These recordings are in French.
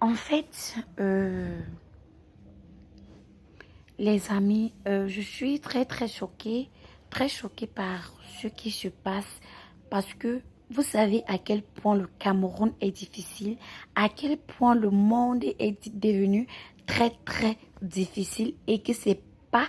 En fait, les amis, je suis très très choquée par ce qui se passe parce que vous savez à quel point le Cameroun est difficile, à quel point le monde est devenu très difficile et que c'est pas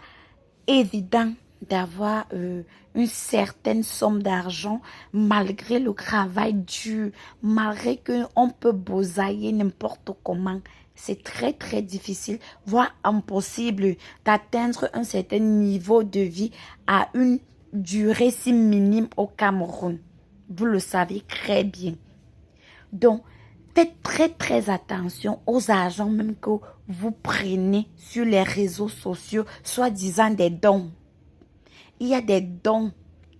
évident d'avoir une certaine somme d'argent malgré le travail dur, malgré qu'on peut bosailler n'importe comment. C'est très difficile, voire impossible d'atteindre un certain niveau de vie à une durée si minime au Cameroun. Vous le savez très bien. Donc, faites très attention aux argents même que vous prenez sur les réseaux sociaux, soi-disant des dons. Il y a des dons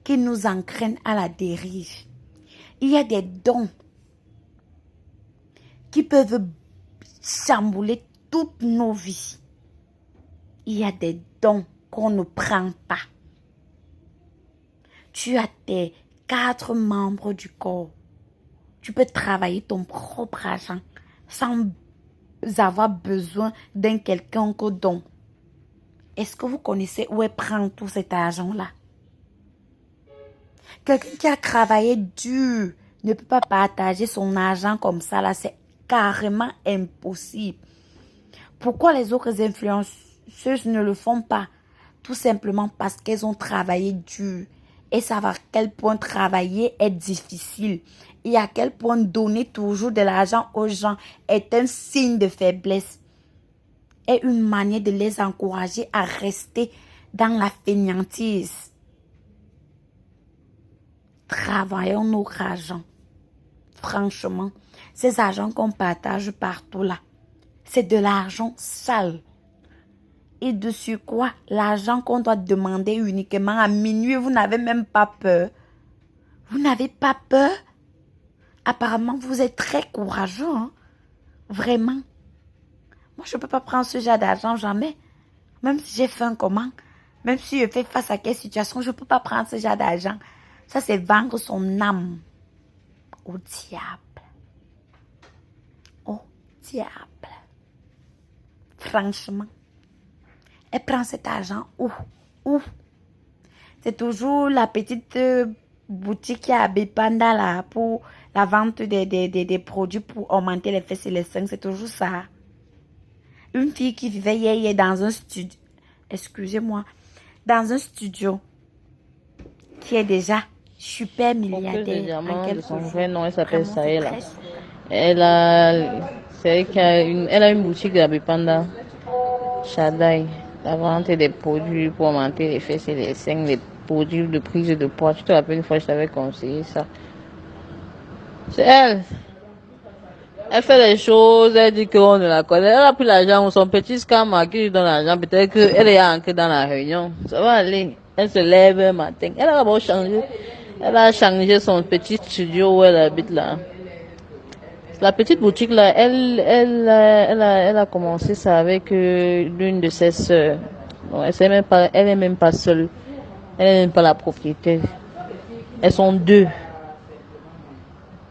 qui nous entraînent à la dérive. Il y a des dons qui peuvent chambouler toutes nos vies. Il y a des dons qu'on ne prend pas. Tu as tes 4 membres du corps. Tu peux travailler ton propre argent sans avoir besoin d'un quelconque don. Est-ce que vous connaissez où est prend tout cet argent-là? Quelqu'un qui a travaillé dur ne peut pas partager son argent comme ça, là. C'est carrément impossible. Pourquoi les autres influenceuses ne le font pas? Tout simplement parce qu'elles ont travaillé dur et savent à quel point travailler est difficile et à quel point donner toujours de l'argent aux gens est un signe de faiblesse et une manière de les encourager à rester dans la fainéantise. Travaillons notre argent. Franchement, ces argents qu'on partage partout là, c'est de l'argent sale. Et de sur quoi l'argent qu'on doit demander uniquement à minuit, vous n'avez même pas peur. Vous n'avez pas peur? Apparemment, vous êtes très courageux, hein? Vraiment. Moi, je ne peux pas prendre ce genre d'argent jamais. Même si j'ai faim comment, même si je fais face à quelle situation, je ne peux pas prendre ce genre d'argent. Ça, c'est vendre son âme au diable. Au diable. Franchement. Elle prend cet argent où? Où? C'est toujours la petite boutique qui a Bipanda là pour la vente des produits pour augmenter les fesses et les seins. C'est toujours ça. Une fille qui vivait hier dans un studio. Excusez-moi. Dans un studio qui est déjà super Porteuse de milliardaire. diamants, de son vrai nom, elle s'appelle Saïla. Elle a, elle a une boutique de Abipanda, Shadai, la vente des produits pour augmenter les fesses et les seins, les produits de prise de poids. Tu te rappelles une fois, je t'avais conseillé ça. C'est elle. Elle fait les choses, elle dit qu'on ne la connaît. Elle a pris l'argent, son petit scam à qui lui donne l'argent. Peut-être qu'elle est ancrée dans la réunion. Ça va aller. Elle se lève un matin. Elle a d'abord changé. Elle a changé son petit studio où elle habite là. La petite boutique là, elle a commencé ça avec l'une de ses sœurs. Bon, elle est même pas seule. Elle est même pas la propriétaire. Elles sont deux.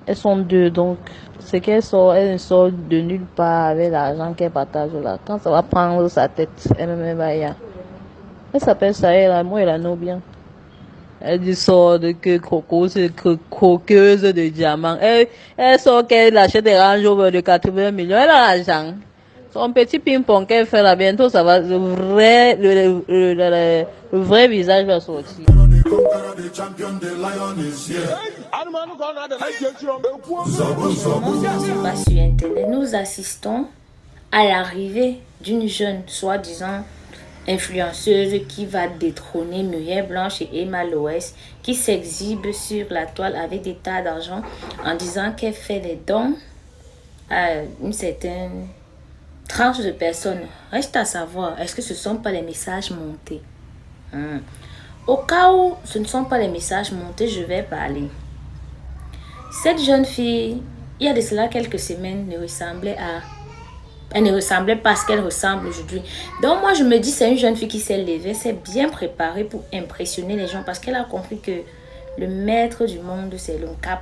Elles sont deux, donc c'est qu'elle sort, elle sort de nulle part avec l'argent qu'elle partage là. Quand ça va prendre sa tête, elle va y aller. Elle s'appelle Sahel, moi elle la know bien. Elle dit sort de que Coco, c'est que croqueuse de diamants. Elle sort qu'elle achète des Range Rover de 80 millions. Elle a l'argent. Son petit ping-pong qu'elle fait là, bientôt ça va, le vrai visage va sortir. Pas sur Internet, nous assistons à l'arrivée d'une jeune, soi-disant influenceuse qui va détrôner Muriel Blanche et Emma Loès, qui s'exhibe sur la toile avec des tas d'argent en disant qu'elle fait des dons à une certaine tranche de personnes. Reste à savoir, est-ce que ce ne sont pas les messages montés? Au cas où ce ne sont pas les messages montés, je vais parler. Cette jeune fille, il y a de cela quelques semaines, elle ne ressemblait pas à ce qu'elle ressemble aujourd'hui. Donc moi, je me dis, c'est une jeune fille qui s'est levée, s'est bien préparée pour impressionner les gens parce qu'elle a compris que le maître du monde, c'est le cap.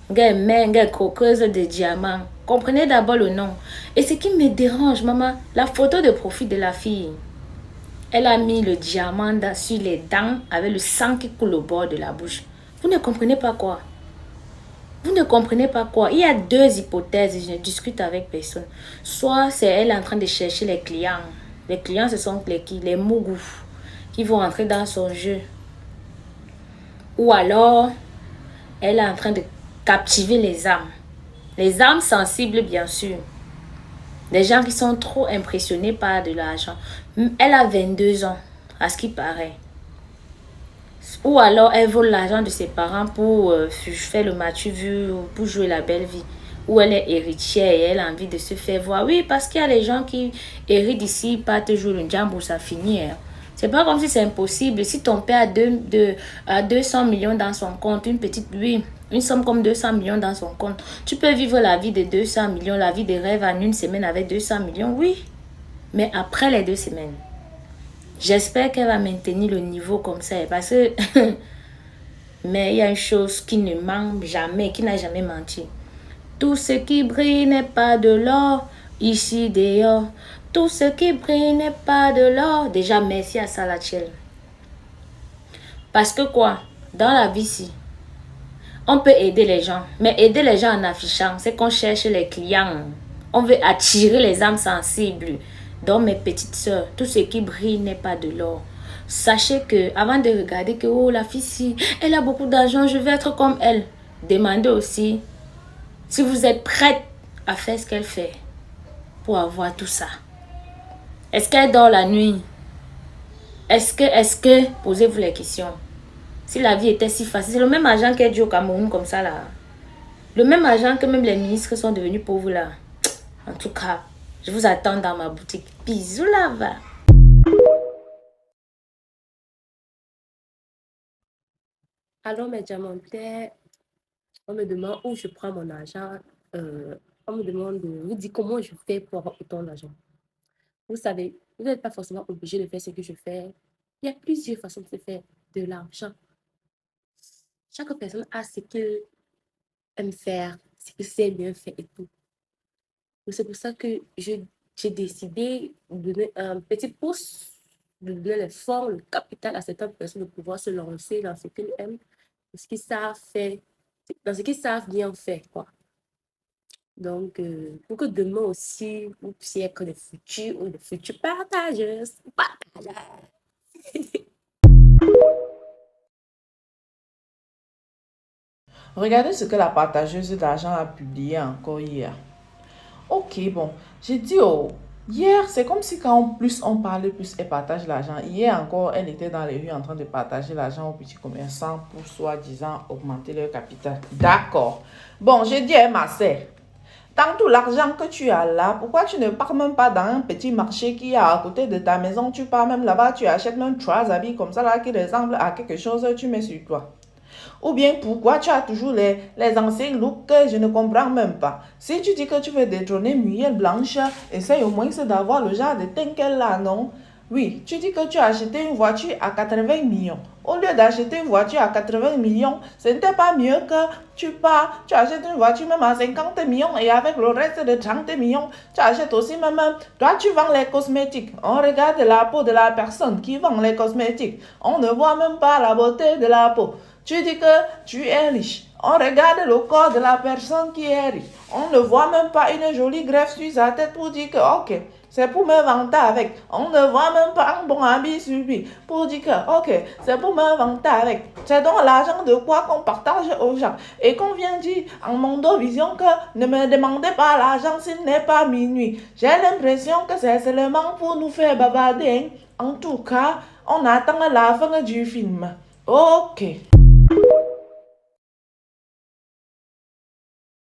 Une croqueuse de diamants. Comprenez d'abord le nom. Et ce qui me dérange, maman, la photo de profil de la fille. Elle a mis le diamant sur les dents avec le sang qui coule au bord de la bouche. Vous ne comprenez pas quoi? Vous ne comprenez pas quoi? Il y a deux hypothèses, je ne discute avec personne. Soit c'est elle en train de chercher les clients. Les clients, ce sont les mougous qui vont entrer dans son jeu. Ou alors, elle est en train de captiver les âmes. Les âmes sensibles, bien sûr. Des gens qui sont trop impressionnés par de l'argent. Elle a 22 ans, à ce qui paraît. Ou alors, elle vole l'argent de ses parents pour faire le matu vu, pour jouer la belle vie. Ou elle est héritière et elle a envie de se faire voir. Oui, parce qu'il y a les gens qui héritent ici, pas toujours le jambe ça finit. Hein. C'est pas comme si c'est impossible. Si ton père a 200 millions dans son compte, une somme comme 200 millions dans son compte, tu peux vivre la vie de 200 millions, la vie de rêve en une semaine avec 200 millions, oui. Mais après les 2 semaines, j'espère qu'elle va maintenir le niveau comme ça. Parce que, mais il y a une chose qui ne ment jamais, qui n'a jamais menti. Tout ce qui brille n'est pas de l'or, ici dehors. Tout ce qui brille n'est pas de l'or. Déjà, merci à Salatiel. Parce que quoi? Dans la vie, si, on peut aider les gens. Mais aider les gens en affichant, c'est qu'on cherche les clients. On veut attirer les âmes sensibles. Donc, mes petites sœurs, tout ce qui brille n'est pas de l'or. Sachez que, avant de regarder que, oh, la fille, si, elle a beaucoup d'argent, je vais être comme elle. Demandez aussi si vous êtes prête à faire ce qu'elle fait pour avoir tout ça. Est-ce qu'elle dort la nuit? Est-ce que, posez-vous les questions. Si la vie était si facile, c'est le même argent qu'elle dit au Cameroun comme ça là. Le même argent que même les ministres sont devenus pauvres là. En tout cas, je vous attends dans ma boutique. Bisous là-bas. Alors mes diamantaires, on me demande où je prends mon argent. On me demande, vous dites comment je fais pour avoir autant d'argent. Vous savez, vous n'êtes pas forcément obligé de faire ce que je fais. Il y a plusieurs façons de faire de l'argent. Chaque personne a ce qu'elle aime faire, ce que c'est bien fait et tout. C'est pour ça que j'ai décidé de donner un petit pouce, de donner les fonds, le capital à certaines personnes de pouvoir se lancer dans ce qu'ils aiment, dans ce qu'ils savent faire, dans ce qu'ils savent bien faire, quoi. Donc, pour que demain aussi, vous puissiez être des futurs ou des futurs partageurs. Regardez ce que la partageuse d'argent a publié encore hier. Ok, bon, j'ai dit, oh, hier, c'est comme si quand on parle plus, elle partage l'argent. Hier encore, elle était dans les rues en train de partager l'argent aux petits commerçants pour soi-disant augmenter leur capital. D'accord. Bon, j'ai dit, ma sœur, dans tout l'argent que tu as là, pourquoi tu ne pars même pas dans un petit marché qui est à côté de ta maison? Tu pars même là-bas, tu achètes même 3 habits comme ça là qui ressemblent à quelque chose, tu mets sur toi. Ou bien pourquoi tu as toujours les anciens looks que je ne comprends même pas. Si tu dis que tu veux détrôner Muriel Blanche, essaye au moins d'avoir le genre de teint qu'elle a, non? Oui, tu dis que tu as acheté une voiture à 80 millions. Au lieu d'acheter une voiture à 80 millions, ce n'était pas mieux que tu pars, tu achètes une voiture même à 50 millions et avec le reste de 30 millions, tu achètes aussi même, toi tu vends les cosmétiques. On regarde la peau de la personne qui vend les cosmétiques. On ne voit même pas la beauté de la peau. Tu dis que tu es riche. On regarde le corps de la personne qui est riche. On ne voit même pas une jolie greffe sur sa tête pour dire que, ok, c'est pour me vanter avec. On ne voit même pas un bon habit sur lui pour dire que, ok, c'est pour me vanter avec. C'est donc l'argent de quoi qu'on partage aux gens. Et qu'on vient dire en Mondovision que ne me demandez pas l'argent s'il n'est pas minuit. J'ai l'impression que c'est seulement pour nous faire bavarder. En tout cas, on attend la fin du film. Ok.